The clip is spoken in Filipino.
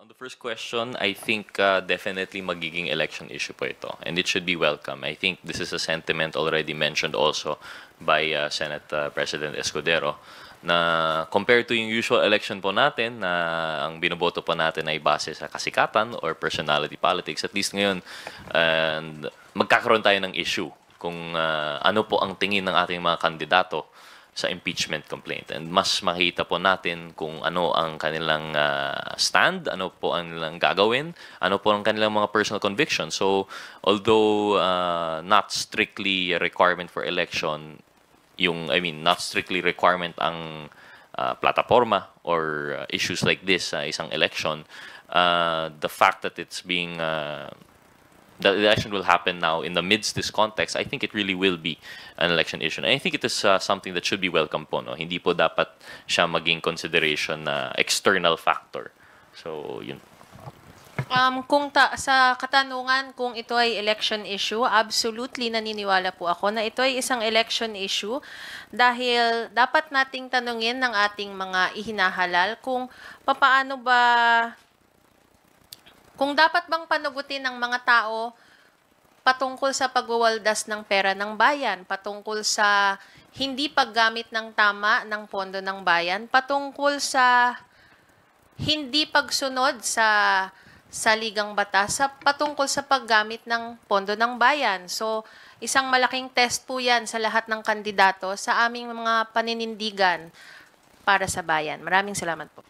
On the first question, I think definitely magiging election issue po ito, and it should be welcome. I think this is a sentiment already mentioned also by Senate President Escudero, na compared to yung usual election po natin na ang binoboto po natin ay base sa kasikatan or personality politics, at least ngayon and magkakaroon tayo ng issue kung ano po ang tingin ng ating mga kandidato sa impeachment complaint. And mas makita po natin kung ano ang kanilang stand, ano po ang kanilang gagawin, ano po ang kanilang mga personal convictions. So, although not strictly a requirement for election, not strictly requirement ang plataforma or issues like this sa isang election, the fact that it's being the election will happen now in the midst this context, I think it really will be an election issue. And I think it is something that should be welcome po. No? Hindi po dapat siya maging consideration na external factor. So, yun. Sa katanungan kung ito ay election issue, absolutely naniniwala po ako na ito ay isang election issue dahil dapat nating tanungin ng ating mga ihinahalal kung kung dapat bang panugutin ng mga tao patungkol sa pagwawaldas ng pera ng bayan, patungkol sa hindi paggamit ng tama ng pondo ng bayan, patungkol sa hindi pagsunod sa saligang batas, patungkol sa paggamit ng pondo ng bayan. So, isang malaking test po yan sa lahat ng kandidato sa aming mga paninindigan para sa bayan. Maraming salamat po.